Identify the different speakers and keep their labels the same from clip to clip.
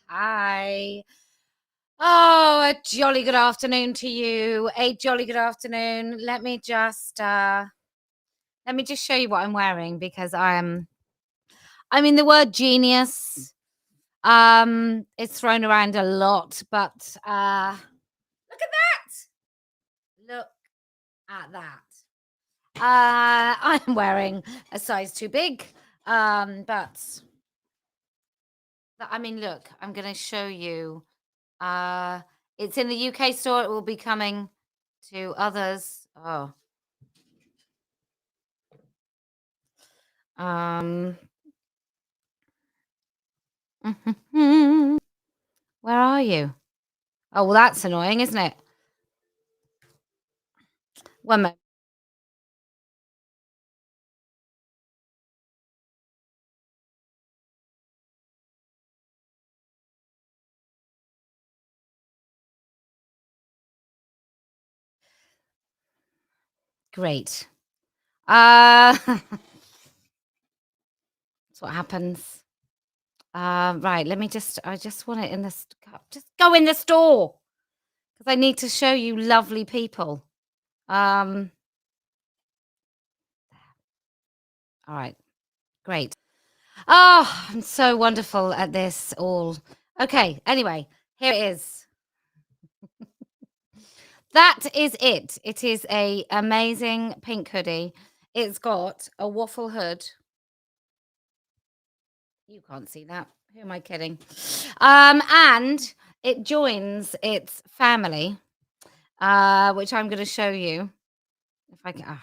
Speaker 1: Hi. Oh, a jolly good afternoon to you. A jolly good afternoon. Let me just show you what I'm wearing because I mean the word genius is thrown around a lot, but look at that. Look at that. I'm wearing a size too big. But I mean, look, I'm going to show you. It's in the UK store. It will be coming to others. Oh. Where are you? Oh, well, that's annoying, isn't it? One moment. Great. That's what happens. Right. I just want it in the, just go in the store because I need to show you lovely people. All right. Great. Oh, I'm so wonderful at this all. Okay. Anyway, here it is. That is it. It is a amazing pink hoodie. It's got a waffle hood. You can't see that. Who am I kidding? And it joins its family, which I'm going to show you. If I can, I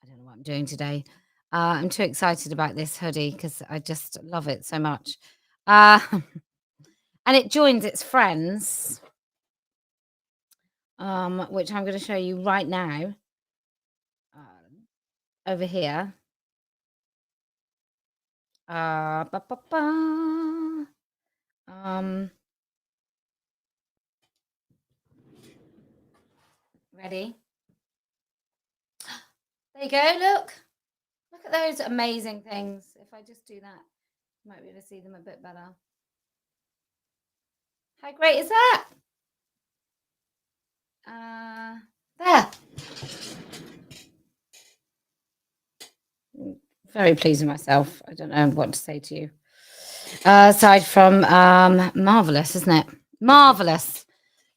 Speaker 1: don't know what I'm doing today. I'm too excited about this hoodie because I just love it so much. And it joins its friends, which I'm going to show you right now. Over here. Ba, ba, ba. Ready? There you go. Look at those amazing things. If I just do that, you might be able to see them a bit better. How great is that? There. Very pleased with myself. I don't know what to say to you. Aside from marvelous, isn't it? Marvelous.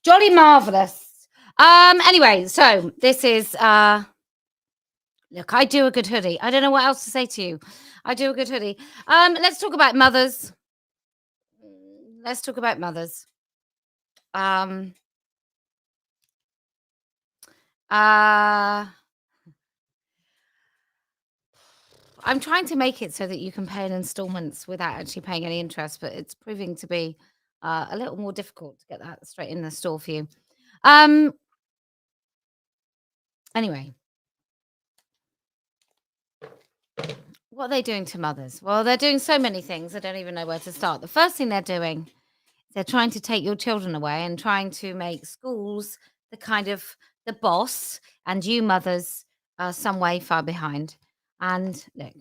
Speaker 1: Jolly marvelous. Anyway, so this is look, I do a good hoodie. I don't know what else to say to you. I do a good hoodie. Let's talk about mothers. Let's talk about mothers. I'm trying to make it so that you can pay in installments without actually paying any interest, but it's proving to be a little more difficult to get that straight in the store for you. Anyway, what are they doing to mothers? Well, they're doing so many things. I don't even know where to start. The first thing they're doing, they're trying to take your children away and trying to make schools the kind of the boss, and you mothers are some way far behind. And look,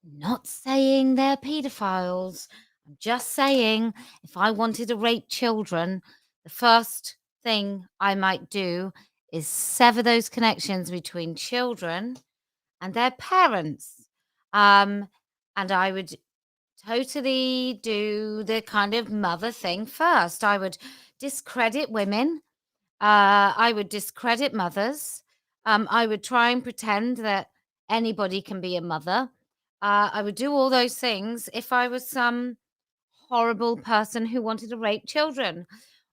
Speaker 1: not saying they're pedophiles. I'm just saying if I wanted to rape children, the first thing I might do is sever those connections between children and their parents. And I would totally do the kind of mother thing first. I would discredit women. I would discredit mothers. I would try and pretend that anybody can be a mother. I would do all those things if I was some horrible person who wanted to rape children,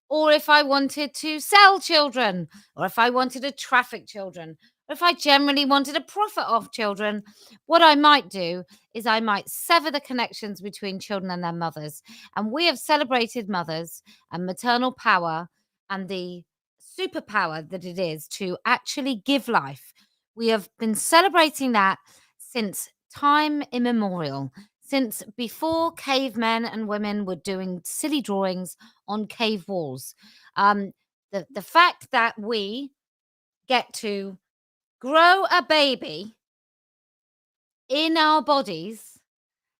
Speaker 1: or if I wanted to sell children, or if I wanted to traffic children, or if I generally wanted to profit off children. What I might do is I might sever the connections between children and their mothers. And we have celebrated mothers and maternal power and the superpower that it is to actually give life. We have been celebrating that since time immemorial, since before cavemen and women were doing silly drawings on cave walls. The fact that we get to grow a baby in our bodies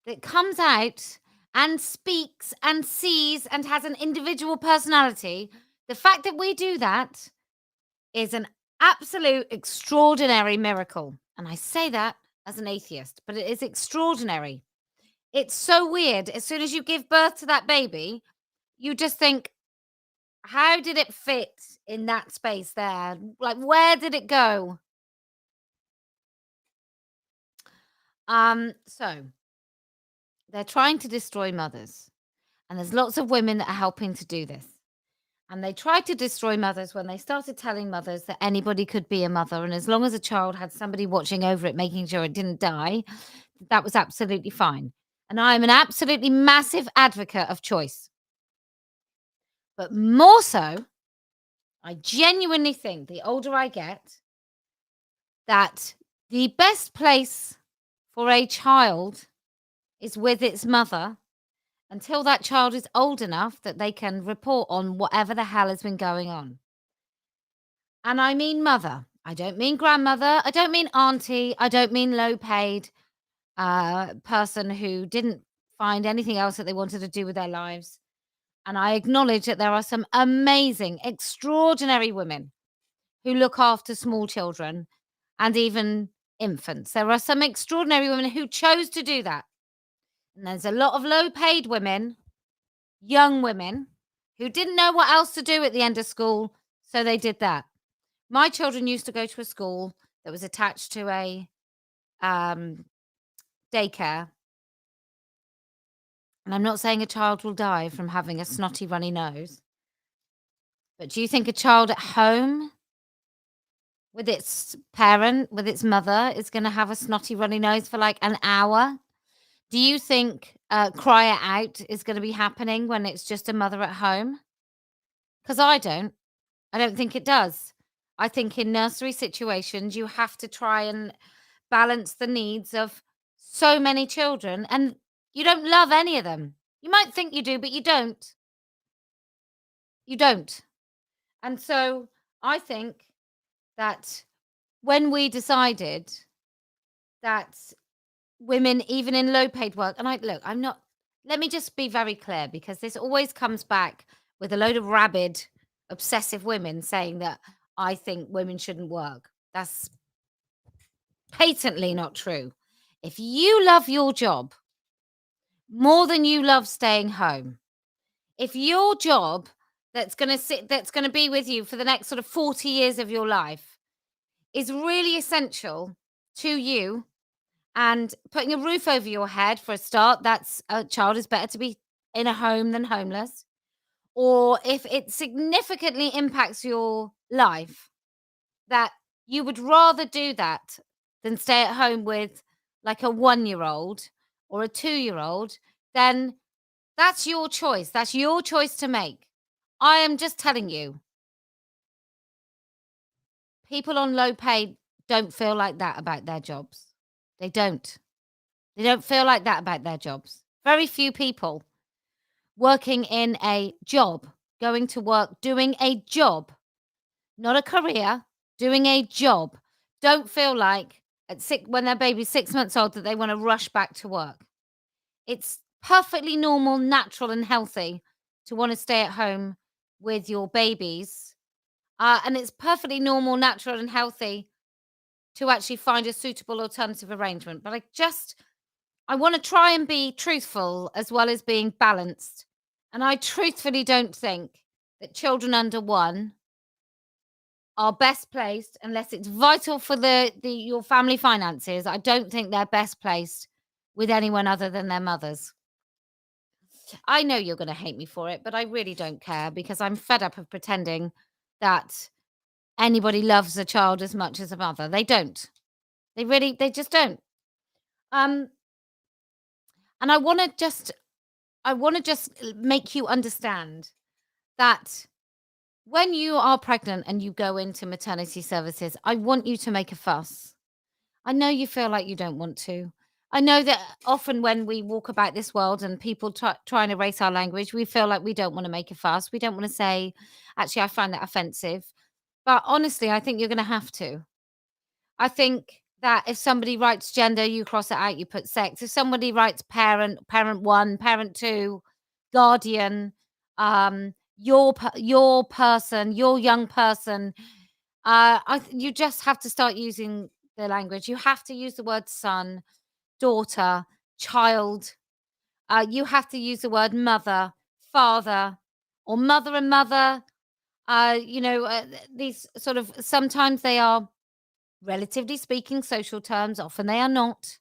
Speaker 1: that comes out and speaks and sees and has an individual personality, the fact that we do that is an absolute extraordinary miracle. And I say that as an atheist, but it is extraordinary. It's so weird. As soon as you give birth to that baby, you just think, how did it fit in that space there? Like, where did it go? So they're trying to destroy mothers, and there's lots of women that are helping to do this. And they tried to destroy mothers when they started telling mothers that anybody could be a mother, and as long as a child had somebody watching over it, making sure it didn't die, that was absolutely fine. And I'm an absolutely massive advocate of choice. But more so, I genuinely think the older I get, that the best place for a child is with its mother until that child is old enough that they can report on whatever the hell has been going on. And I mean mother. I don't mean grandmother. I don't mean auntie. I don't mean low paid person who didn't find anything else that they wanted to do with their lives. And I acknowledge that there are some amazing, extraordinary women who look after small children and even infants. There are some extraordinary women who chose to do that. And there's a lot of low paid women, young women, who didn't know what else to do at the end of school. So they did that. My children used to go to a school that was attached to a daycare. And I'm not saying a child will die from having a snotty, runny nose. But do you think a child at home with its parent, with its mother, is going to have a snotty, runny nose for like an hour? Do you think cry it out is going to be happening when it's just a mother at home? Because I don't. I don't think it does. I think in nursery situations, you have to try and balance the needs of so many children, and you don't love any of them. You might think you do, but you don't. You don't. And so I think that when we decided that women, even in low paid work, and I'm not, let me just be very clear because this always comes back with a load of rabid, obsessive women saying that I think women shouldn't work. That's patently not true. If you love your job more than you love staying home, if your job that's going to be with you for the next sort of 40 years of your life is really essential to you and putting a roof over your head for a start, that's a child is better to be in a home than homeless. Or if it significantly impacts your life, that you would rather do that than stay at home with like a 1-year-old or a 2-year-old, then that's your choice. That's your choice to make. I am just telling you, people on low pay don't feel like that about their jobs. They don't. They don't feel like that about their jobs. Very few people working in a job, going to work, doing a job, not a career, doing a job, don't feel like when their baby's 6 months old that they want to rush back to work. It's perfectly normal, natural, and healthy to want to stay at home with your babies. And it's perfectly normal, natural, and healthy to actually find a suitable alternative arrangement. But I want to try and be truthful as well as being balanced. And I truthfully don't think that children under 1 are best placed unless it's vital for your family finances. I don't think they're best placed with anyone other than their mothers. I know you're going to hate me for it, but I really don't care because I'm fed up of pretending that anybody loves a child as much as a mother. They don't. They just don't. And I want to just make you understand that when you are pregnant and you go into maternity services, I want you to make a fuss. I know you feel like you don't want to. I know that often when we walk about this world and people try and erase our language, we feel like we don't want to make a fuss. We don't want to say, actually, I find that offensive. But honestly, I think you're going to have to. I think that if somebody writes gender, you cross it out, you put sex. If somebody writes parent, parent 1, parent 2, guardian, your person, your young person, you just have to start using the language. You have to use the word son, daughter, child. You have to use the word mother, father, or mother and mother. These sort of sometimes they are, relatively speaking, social terms. Often they are not.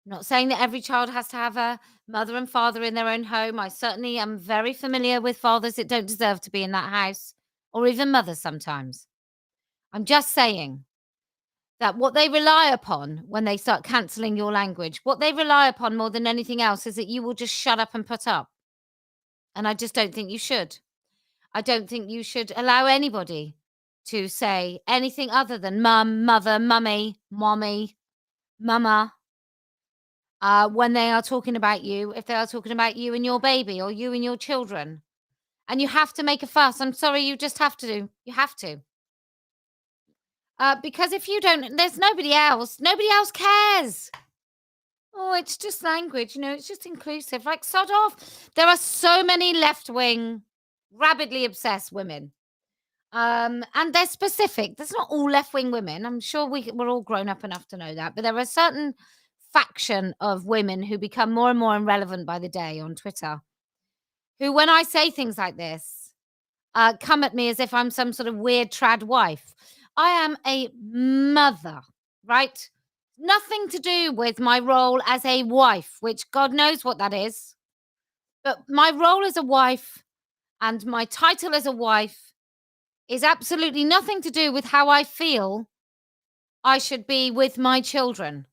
Speaker 1: I'm not saying that every child has to have a mother and father in their own home. I certainly am very familiar with fathers that don't deserve to be in that house, or even mothers sometimes. I'm just saying that what they rely upon when they start cancelling your language, what they rely upon more than anything else is that you will just shut up and put up. And I just don't think you should. I don't think you should allow anybody to say anything other than mum, mother, mummy, mommy, mama, when they are talking about you, if they are talking about you and your baby or you and your children. And you have to make a fuss. I'm sorry, you just have to. You have to. Because if you don't, there's nobody else. Nobody else cares. Oh, it's just language, it's just inclusive. Like, sod off. There are so many left wing, rabidly obsessed women. And they're specific. There's not all left wing women. I'm sure we're all grown up enough to know that. But there are a certain faction of women who become more and more irrelevant by the day on Twitter, who, when I say things like this, come at me as if I'm some sort of weird trad wife. I am a mother, right? Nothing to do with my role as a wife, which God knows what that is. But my role as a wife and my title as a wife is absolutely nothing to do with how I feel I should be with my children,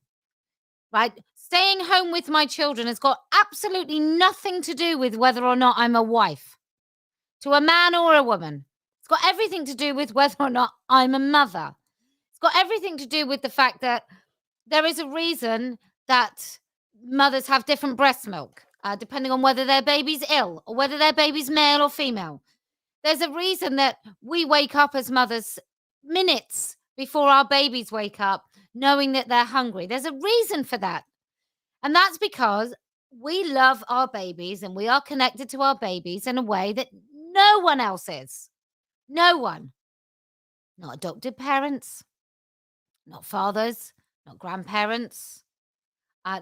Speaker 1: right? Staying home with my children has got absolutely nothing to do with whether or not I'm a wife to a man or a woman. It's got everything to do with whether or not I'm a mother. It's got everything to do with the fact that there is a reason that mothers have different breast milk, depending on whether their baby's ill or whether their baby's male or female. There's a reason that we wake up as mothers minutes before our babies wake up, knowing that they're hungry. There's a reason for that. And that's because we love our babies and we are connected to our babies in a way that no one else is. No one. Not adopted parents, not fathers, not grandparents,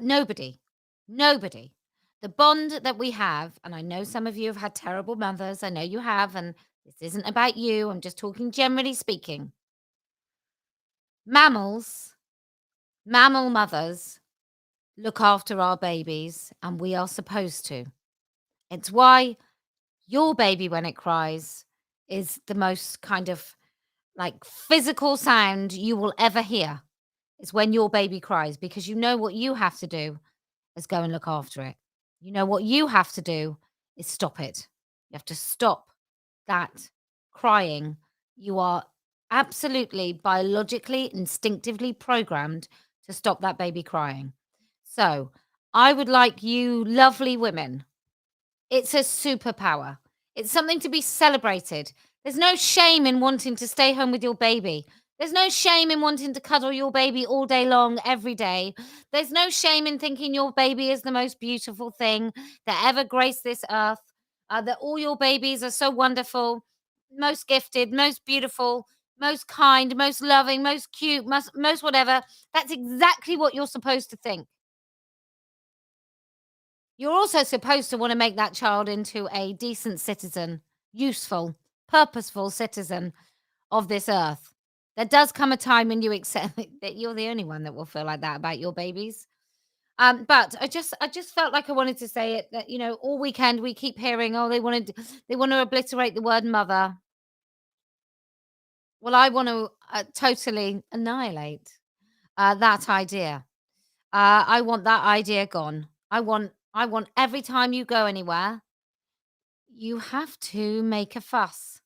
Speaker 1: nobody. Nobody. The bond that we have, and I know some of you have had terrible mothers. I know you have, and this isn't about you. I'm just talking generally speaking. Mammal mothers look after our babies, and we are supposed to. It's why your baby, when it cries, is the most kind of like physical sound you will ever hear. Is when your baby cries, because you know what you have to do is go and look after it. You know what you have to do is stop it. You have to stop that crying. You are absolutely biologically, instinctively programmed to stop that baby crying. So, I would like you lovely women, it's a superpower. It's something to be celebrated. There's no shame in wanting to stay home with your baby. There's no shame in wanting to cuddle your baby all day long, every day. There's no shame in thinking your baby is the most beautiful thing that ever graced this earth, that all your babies are so wonderful, most gifted, most beautiful, most kind, most loving, most cute, most whatever. That's exactly what you're supposed to think. You're also supposed to want to make that child into a decent citizen, useful, purposeful citizen of this earth. There does come a time when you accept that you're the only one that will feel like that about your babies. But I just felt like I wanted to say it, that all weekend we keep hearing, oh, they want to obliterate the word mother. Well, I want to totally annihilate that idea. I want that idea gone. I want every time you go anywhere, you have to make a fuss.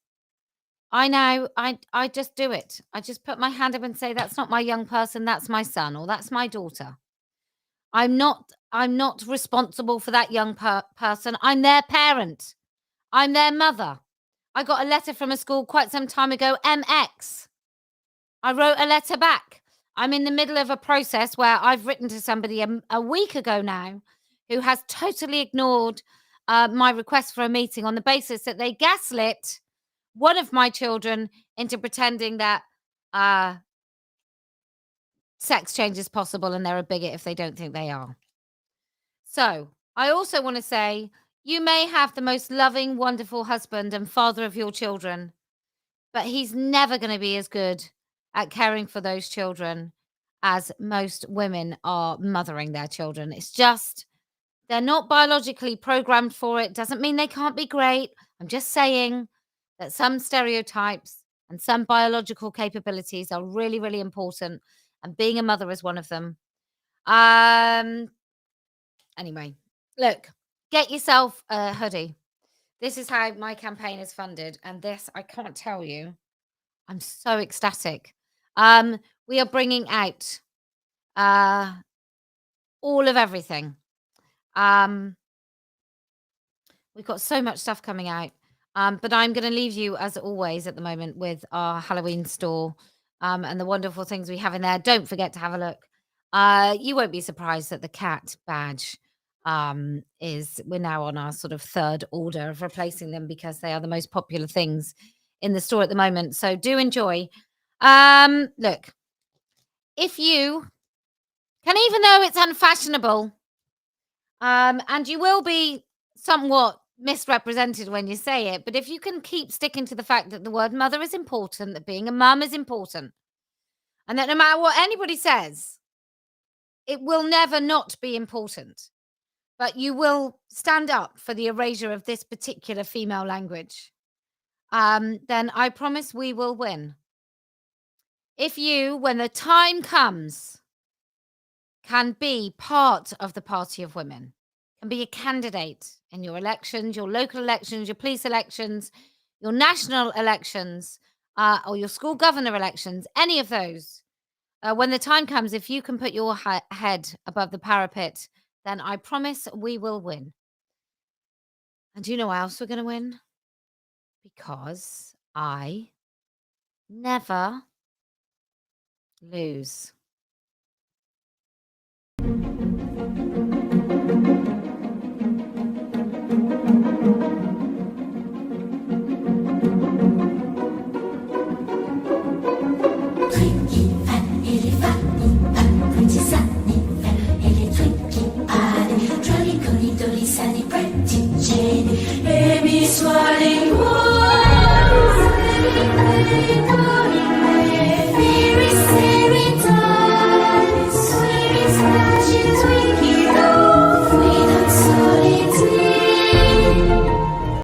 Speaker 1: I know. I just do it. I just put my hand up and say, that's not my young person, that's my son or that's my daughter. I'm not responsible for that young person. I'm their parent. I'm their mother. I got a letter from a school quite some time ago, MX. I wrote a letter back. I'm in the middle of a process where I've written to somebody a week ago now who has totally ignored my request for a meeting on the basis that they gaslit one of my children into pretending that sex change is possible and they're a bigot if they don't think they are. So I also want to say you may have the most loving, wonderful husband and father of your children, but he's never going to be as good at caring for those children as most women are mothering their children. It's just they're not biologically programmed for it. Doesn't mean they can't be great. I'm just saying that some stereotypes and some biological capabilities are really, really important. And being a mother is one of them. Anyway, look, get yourself a hoodie. This is how my campaign is funded. And this, I can't tell you. I'm so ecstatic. We are bringing out all of everything. We've got so much stuff coming out. But I'm going to leave you, as always, at the moment with our Halloween store and the wonderful things we have in there. Don't forget to have a look. You won't be surprised that the cat badge we're now on our sort of third order of replacing them because they are the most popular things in the store at the moment. So do enjoy. Look, if you can, even though it's unfashionable, and you will be somewhat misrepresented when you say it, but if you can keep sticking to the fact that the word mother is important, that being a mum is important, and that no matter what anybody says, it will never not be important, but you will stand up for the erasure of this particular female language, then I promise we will win. If you, when the time comes, can be part of the party of women, can be a candidate in your elections, your local elections, your police elections, your national elections, or your school governor elections, any of those, when the time comes, if you can put your head above the parapet, then I promise we will win. And do you know why else we're going to win? Because I never lose.
Speaker 2: Sunny, pretty Jane, baby, swallowing